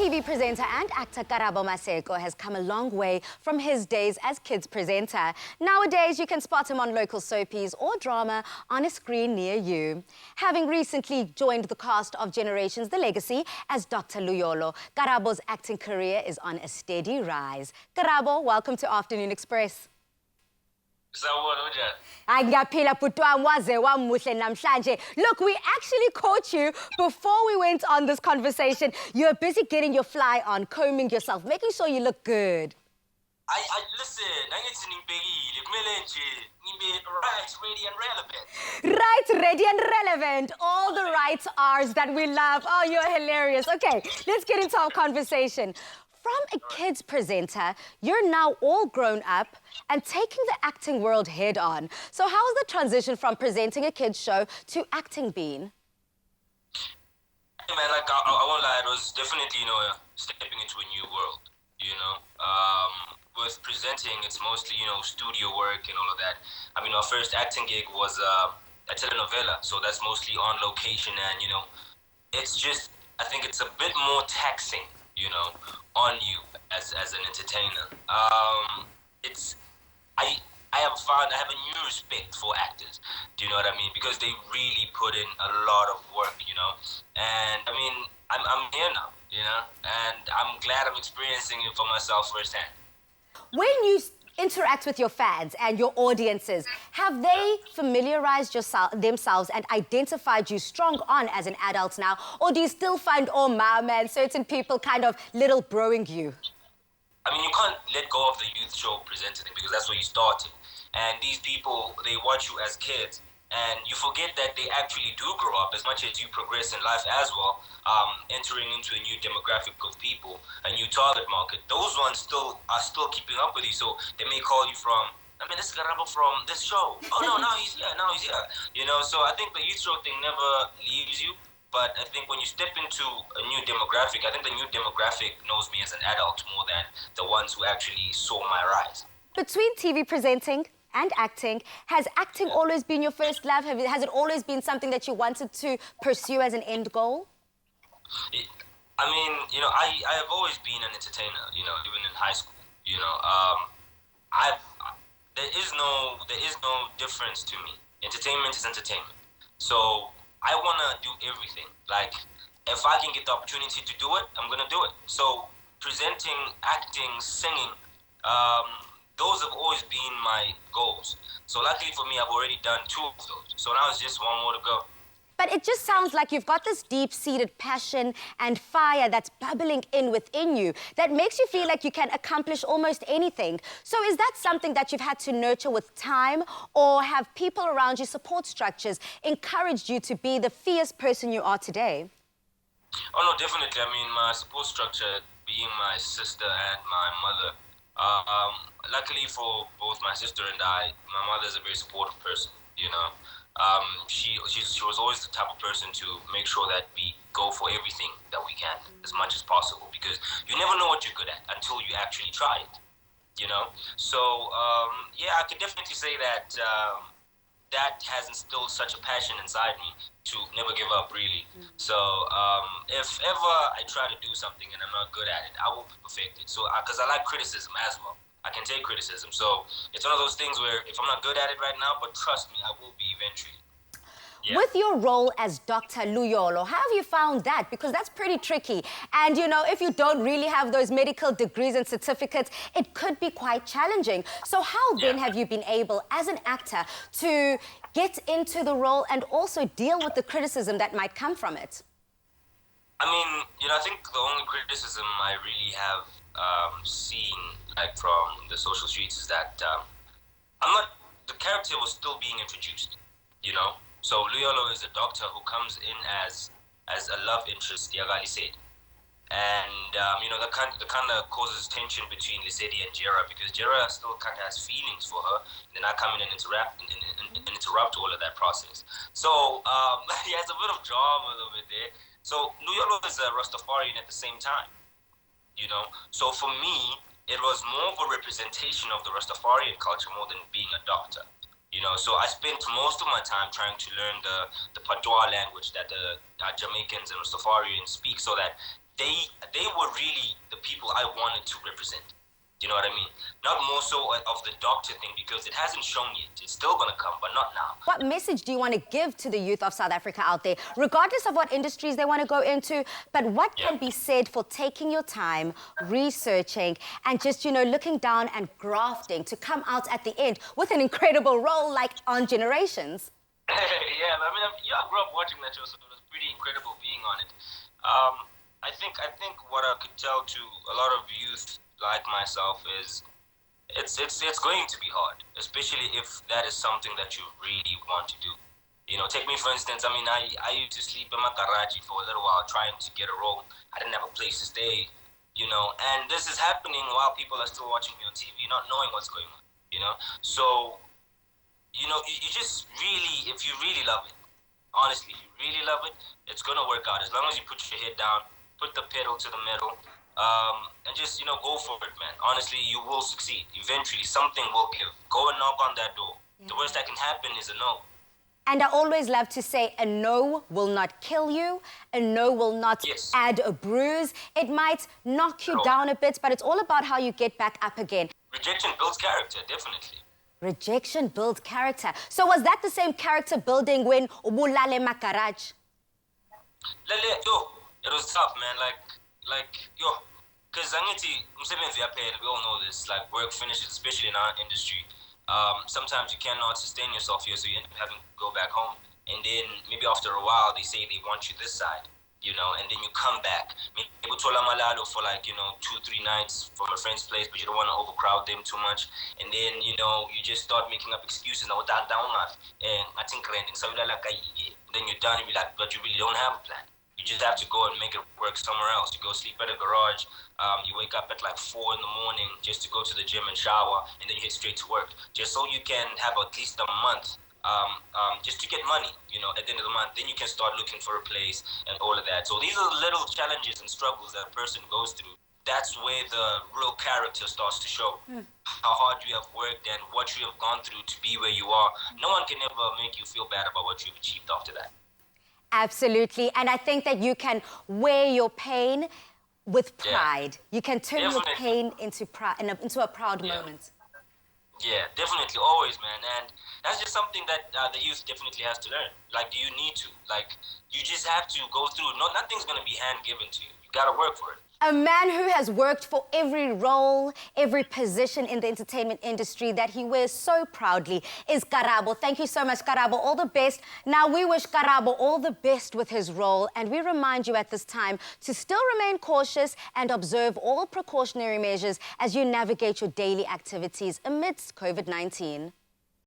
TV presenter and actor Karabo Maseko has come a long way from his days as kids presenter. Nowadays, you can spot him on local soapies or drama on a screen near you. Having recently joined the cast of Generations The Legacy as Dr. Luyolo, Karabo's acting career is on a steady rise. Karabo, welcome to Afternoon Express. Look, we actually caught you before we went on this conversation. You're busy getting your fly on, combing yourself, making sure you look good. Listen, right, ready and relevant. Right, ready and relevant. All the right R's that we love. Oh, you're hilarious. Okay, let's get into our conversation. From a kids presenter, you're now all grown up and taking the acting world head on. So how has the transition from presenting a kids show to acting been? Hey man, like I won't lie, it was definitely, stepping into a new world, With presenting, it's mostly, studio work and all of that. I mean, our first acting gig was a telenovela, so that's mostly on location and, it's just, I think it's a bit more taxing, on you as an entertainer. I have a new respect for actors. Do you know what I mean? Because they really put in a lot of work, And I mean, I'm here now, and I'm glad I'm experiencing it for myself firsthand. When you interact with your fans and your audiences, have they familiarized themselves and identified you strong on as an adult now? Or do you still find, oh, man, certain people kind of little broing you? I mean, you can't let go of the youth show presenting because that's where you started. And these people, they watch you as kids. And you forget that they actually do grow up as much as you progress in life as well, entering into a new demographic of people, a new target market. Those ones are still keeping up with you, so they may call you from, this is Karabo from this show. Oh no, now he's here. So I think the youth show thing never leaves you, but I think when you step into a new demographic, I think the new demographic knows me as an adult more than the ones who actually saw my rise. Between TV presenting and acting, has acting always been your first love? Has it always been something that you wanted to pursue as an end goal? I have always been an entertainer, even in high school, there is no difference to me. Entertainment is entertainment. So I want to do everything. Like, if I can get the opportunity to do it, I'm going to do it. So presenting, acting, singing, those have always been my goals. So luckily for me, I've already done 2 of those. So now it's just 1 more to go. But it just sounds like you've got this deep-seated passion and fire that's bubbling within you that makes you feel like you can accomplish almost anything. So is that something that you've had to nurture with time, or have people around you, support structures, encouraged you to be the fierce person you are today? Oh, no, definitely. I mean, my support structure being my sister and my mother. Luckily for both my sister and I, my mother is a very supportive person, She was always the type of person to make sure that we go for everything that we can as much as possible, because you never know what you're good at until you actually try it, So, yeah, I can definitely say that that has instilled such a passion inside me to never give up, really. So if ever I try to do something and I'm not good at it, I will perfect it. So, because I like criticism as well. I can take criticism. So it's one of those things where if I'm not good at it right now, but trust me, I will be eventually. Yeah. With your role as Dr. Luyolo, how have you found that? Because that's pretty tricky. And, if you don't really have those medical degrees and certificates, it could be quite challenging. So how then have you been able, as an actor, to get into the role and also deal with the criticism that might come from it? I think the only criticism I really have seen, from the social streets, is that the character was still being introduced, So Luyolo is a doctor who comes in as a love interest, Yagali said. And, that kind of causes tension between Lisedi and Jera, because Jera still kind of has feelings for her. And then I come in and interrupt all of that process. So, he has a bit of drama over there. So Luyolo is a Rastafarian at the same time, So for me, it was more of a representation of the Rastafarian culture more than being a doctor. So I spent most of my time trying to learn the patois language that the Jamaicans and Rastafarians speak, so that they were really the people I wanted to represent. You know what I mean? Not more so of the doctor thing, because it hasn't shown yet. It's still gonna come, but not now. What message do you want to give to the youth of South Africa out there, regardless of what industries they want to go into? But what can be said for taking your time, researching, and just, looking down and grafting to come out at the end with an incredible role like on Generations? Yeah, I mean, I grew up watching that show, so it was pretty incredible being on it. I think what I could tell to a lot of youth like myself is it's going to be hard, especially if that is something that you really want to do. Take me for instance. I mean, I used to sleep in my garage for a little while trying to get a role. I didn't have a place to stay, and this is happening while people are still watching me on TV, not knowing what's going on. So you just really, if you really love it, honestly, if you really love it, it's gonna work out as long as you put your head down, put the pedal to the metal. And just, go for it, man. Honestly, you will succeed. Eventually, something will give. Go and knock on that door. Yeah. The worst that can happen is a no. And I always love to say a no will not kill you. A no will not add a bruise. It might knock you down a bit, but it's all about how you get back up again. Rejection builds character, definitely. Rejection builds character. So was that the same character building when ubulale makaraj? It was tough, man. Because we all know this, like work finishes, especially in our industry. Sometimes you cannot sustain yourself here, so you end up having to go back home. And then maybe after a while, they say they want you this side, and then you come back. Maybe Tola Malalo for 2-3 nights from a friend's place, but you don't want to overcrowd them too much. And then, you just start making up excuses. Now, I think then you're done, and you're like, but you really don't have a plan. You just have to go and make it work somewhere else. You go sleep at a garage. You wake up at 4 in the morning just to go to the gym and shower, and then you head straight to work, just so you can have at least a month just to get money, at the end of the month. Then you can start looking for a place and all of that. So these are the little challenges and struggles that a person goes through. That's where the real character starts to show. How hard you have worked and what you have gone through to be where you are. No one can ever make you feel bad about what you've achieved after that. Absolutely. And I think that you can wear your pain with pride. You can turn your pain into a proud moment. Yeah, definitely. Always, man. And that's just something that the youth definitely has to learn. You need to. You just have to go through. Nothing's going to be hand-given to you. You got to work for it. A man who has worked for every role, every position in the entertainment industry that he wears so proudly is Karabo. Thank you so much, Karabo. All the best. Now, we wish Karabo all the best with his role, and we remind you at this time to still remain cautious and observe all precautionary measures as you navigate your daily activities amidst COVID-19.